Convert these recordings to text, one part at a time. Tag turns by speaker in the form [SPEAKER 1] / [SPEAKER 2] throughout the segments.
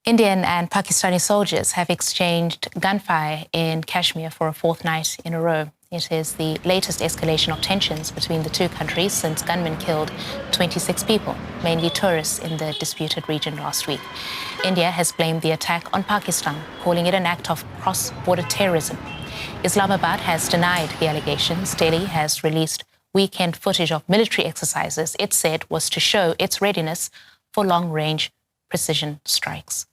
[SPEAKER 1] Indian and Pakistani soldiers have exchanged gunfire in Kashmir for a fourth night in a row. It is the latest escalation of tensions between the two countries since gunmen killed 26 people, mainly tourists, in the disputed region last week. India has blamed the attack on Pakistan, calling it an act of cross-border terrorism. Islamabad has denied the allegations. Delhi has released weekend footage of military exercises it said was to show its readiness for long-range precision strikes.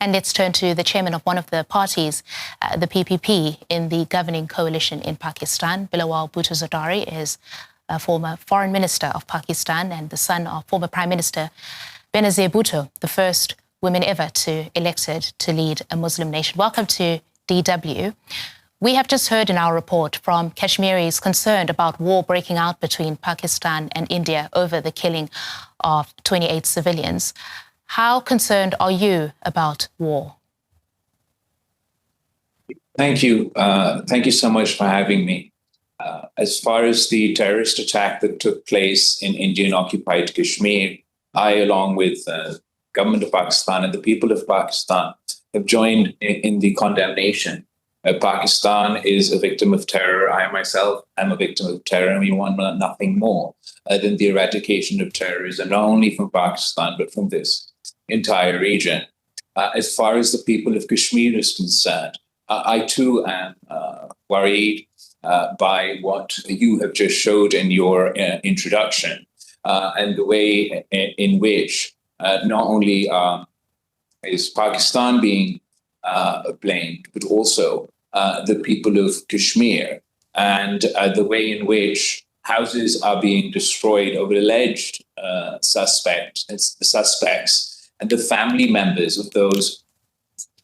[SPEAKER 1] And let's turn to the chairman of one of the parties, the PPP, in the governing coalition in Pakistan. Bilawal Bhutto Zardari is a former foreign minister of Pakistan and the son of former Prime Minister Benazir Bhutto, the first woman ever elected to lead a Muslim nation. Welcome to DW. We have just heard in our report from Kashmiris concerned about war breaking out between Pakistan and India over the killing of 28 civilians. How concerned are you about war?
[SPEAKER 2] Thank you. Thank you so much for having me. As far as the terrorist attack that took place in Indian-occupied Kashmir, I, along with the government of Pakistan and the people of Pakistan, have joined in the condemnation. Pakistan is a victim of terror. I myself am a victim of terror, and we want nothing more than the eradication of terrorism, not only from Pakistan, but from this entire region. As far as the people of Kashmir is concerned, I too am worried by what you have just showed in your introduction, and the way in which not only is Pakistan being blamed, but also the people of Kashmir, and the way in which houses are being destroyed over alleged suspects, and the family members of those,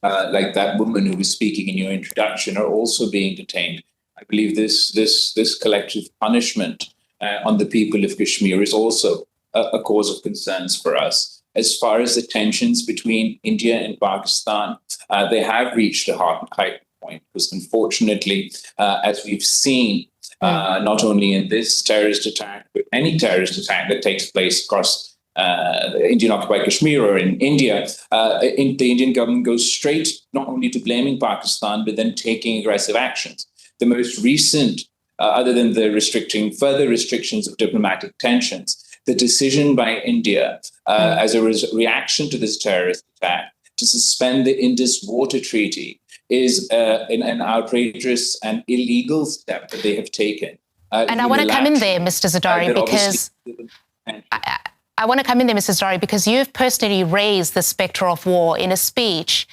[SPEAKER 2] like that woman who was speaking in your introduction, are also being detained. I believe this collective punishment on the people of Kashmir is also a cause of concerns for us. As far as the tensions between India and Pakistan, they have reached a high point, because unfortunately, as we've seen, not only in this terrorist attack, but any terrorist attack that takes place across Indian-occupied Kashmir or in India, the Indian government goes straight not only to blaming Pakistan, but then taking aggressive actions. The most recent, other than the further restrictions of diplomatic tensions, the decision by India as a reaction to this terrorist attack to suspend the Indus Water Treaty is an outrageous and illegal step that they have taken.
[SPEAKER 1] And I want to come in there, Mr. Zardari, because I want to come in there, Mr. Zardari, because you've personally raised the spectre of war in a speech.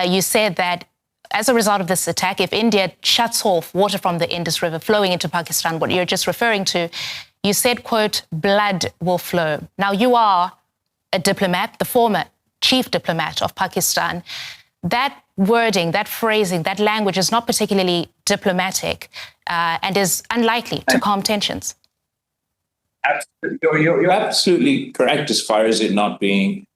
[SPEAKER 1] You said that as a result of this attack, if India shuts off water from the Indus River flowing into Pakistan, what you're just referring to, you said, quote, blood will flow. Now, you are a diplomat, the former chief diplomat of Pakistan. That wording, that phrasing, that language is not particularly diplomatic and is unlikely to calm tensions.
[SPEAKER 2] You're absolutely correct as far as it not being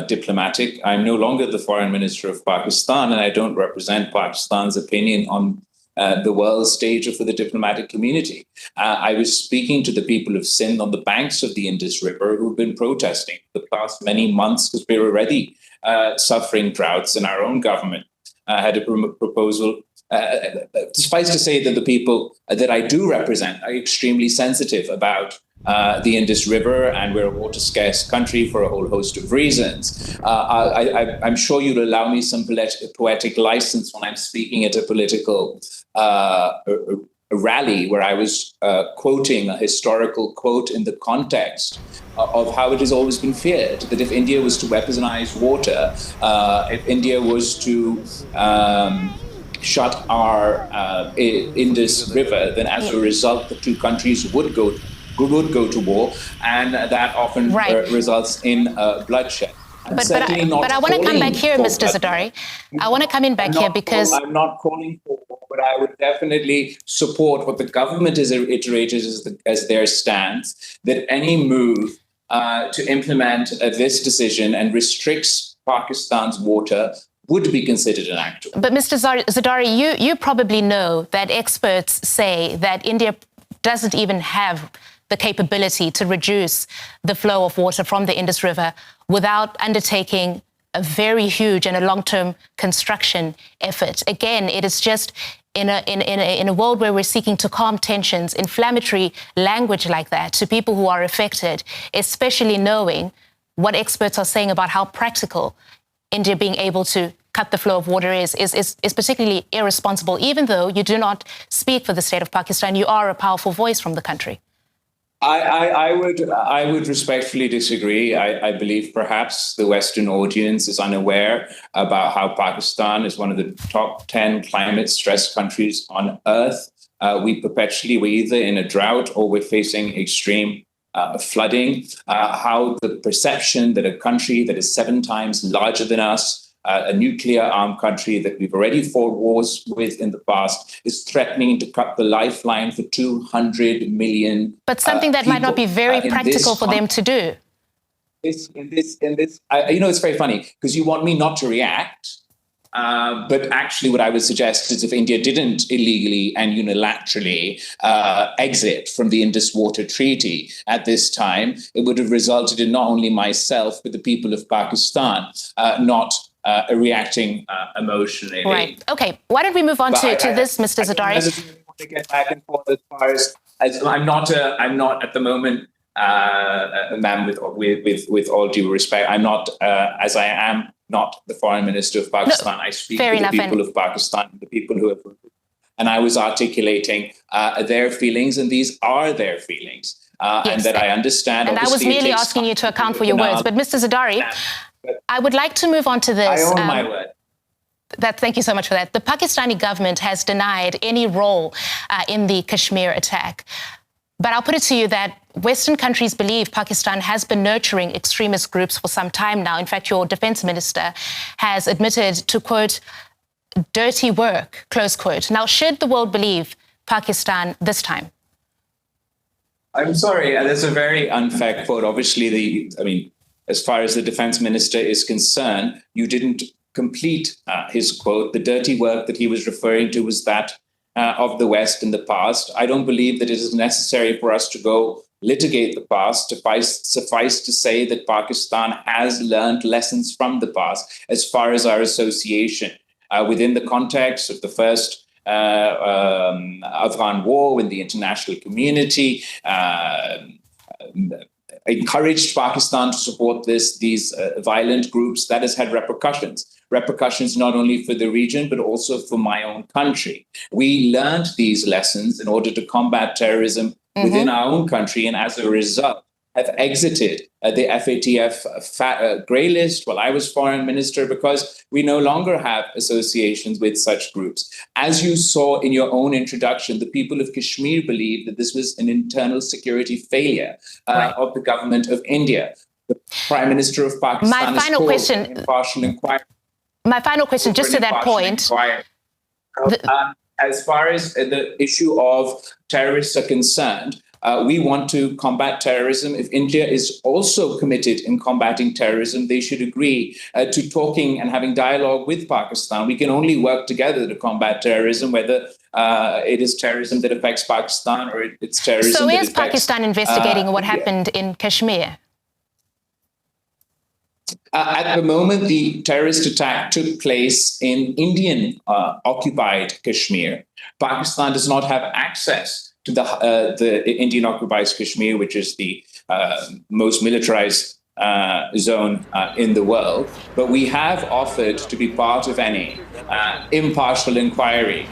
[SPEAKER 2] diplomatic. I'm no longer the foreign minister of Pakistan, and I don't represent Pakistan's opinion on the world stage or for the diplomatic community. I was speaking to the people of Sindh on the banks of the Indus River who've been protesting for the past many months, because we're already suffering droughts, and our own government had a proposal. Suffice to say that the people that I do represent are extremely sensitive about the Indus River, and we're a water-scarce country for a whole host of reasons. I'm sure you'll allow me some poetic license when I'm speaking at a political rally where I was quoting a historical quote in the context of how it has always been feared that if India was to weaponize water, if India was to shut our Indus River, then as a result, the two countries would go to war, and that often results in bloodshed.
[SPEAKER 1] But I want to come back here, Mr. Zardari. I want to come in back here because
[SPEAKER 2] I'm not calling for war, but I would definitely support what the government has iterated as their stance, that any move to implement this decision and restricts Pakistan's water would be considered an act.
[SPEAKER 1] But Mr. Zardari, you probably know that experts say that India doesn't even have the capability to reduce the flow of water from the Indus River without undertaking a very huge and a long-term construction effort. Again, it is just in a world where we're seeking to calm tensions, inflammatory language like that to people who are affected, especially knowing what experts are saying about how practical India being able to cut the flow of water is particularly irresponsible. Even though you do not speak for the state of Pakistan, you are a powerful voice from the country.
[SPEAKER 2] I would respectfully disagree. I believe perhaps the Western audience is unaware about how Pakistan is one of the top 10 climate stressed countries on earth. We're either in a drought or we're facing extreme flooding. How the perception that a country that is 7 times larger than us, a nuclear-armed country that we've already fought wars with in the past, is threatening to cut the lifeline for 200 million.
[SPEAKER 1] But something that might not be very practical for them to do.
[SPEAKER 2] It's very funny because you want me not to react. But actually, what I would suggest is if India didn't illegally and unilaterally exit from the Indus Water Treaty at this time, it would have resulted in not only myself, but the people of Pakistan not reacting emotionally.
[SPEAKER 1] Right. Okay. Why don't we move on to this, Mr. Zardari?
[SPEAKER 2] I want to get back and forth as far as I'm not at the moment, ma'am, with all due respect, I'm not as I am not the foreign minister of Pakistan. I speak to the people of Pakistan, the people who have, and I was articulating their feelings, and these are their feelings, and that I understand.
[SPEAKER 1] And I was merely asking you to account for your words. But Mr. Zardari, I would like to move on to this.
[SPEAKER 2] I own my word.
[SPEAKER 1] Thank you so much for that. The Pakistani government has denied any role in the Kashmir attack. But I'll put it to you that Western countries believe Pakistan has been nurturing extremist groups for some time now. In fact, your defense minister has admitted to, quote, dirty work, close quote. Now, should the world believe Pakistan this time?
[SPEAKER 2] I'm sorry, that's a very unfair quote. Obviously, as far as the defense minister is concerned, you didn't complete his quote. The dirty work that he was referring to was that of the West in the past. I don't believe that it is necessary for us to go litigate the past. Suffice to say that Pakistan has learned lessons from the past as far as our association within the context of the first Afghan war, when the international community encouraged Pakistan to support these violent groups. That has had repercussions not only for the region, but also for my own country. We learned these lessons in order to combat terrorism within our own country, and as a result, have exited the FATF grey list while I was foreign minister, because we no longer have associations with such groups. As you saw in your own introduction, the people of Kashmir believe that this was an internal security failure of the government of India. The Prime Minister of Pakistan
[SPEAKER 1] My final question, just to that point.
[SPEAKER 2] As far as the issue of terrorists are concerned, we want to combat terrorism. If India is also committed in combating terrorism, they should agree to talking and having dialogue with Pakistan. We can only work together to combat terrorism, whether it is terrorism that affects Pakistan or it's terrorism that affects...
[SPEAKER 1] So is Pakistan investigating what happened in Kashmir?
[SPEAKER 2] At the moment, the terrorist attack took place in Indian-occupied Kashmir. Pakistan does not have access to the Indian-occupied Kashmir, which is the most militarized zone in the world. But we have offered to be part of any impartial inquiry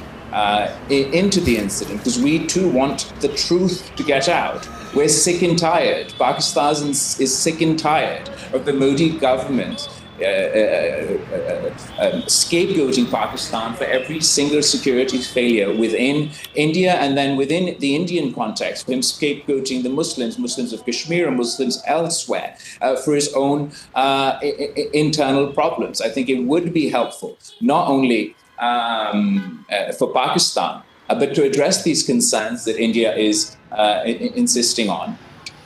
[SPEAKER 2] into the incident, because we too want the truth to get out. We're sick and tired. Pakistan is sick and tired of the Modi government scapegoating Pakistan for every single security failure within India, and then within the Indian context, him scapegoating the Muslims of Kashmir and Muslims elsewhere for his own internal problems. I think it would be helpful, not only for Pakistan, but to address these concerns that India is insisting on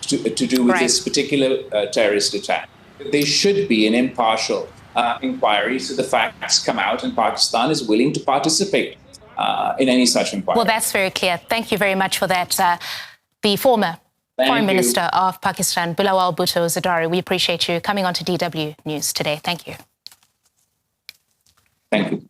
[SPEAKER 2] to do with this particular terrorist attack. There should be an impartial inquiry so the facts come out and Pakistan is willing to participate in any such inquiry.
[SPEAKER 1] Well, that's very clear. Thank you very much for that. The former Foreign Minister of Pakistan, Bilawal Bhutto Zardari, we appreciate you coming on to DW News today. Thank you.
[SPEAKER 2] Thank you.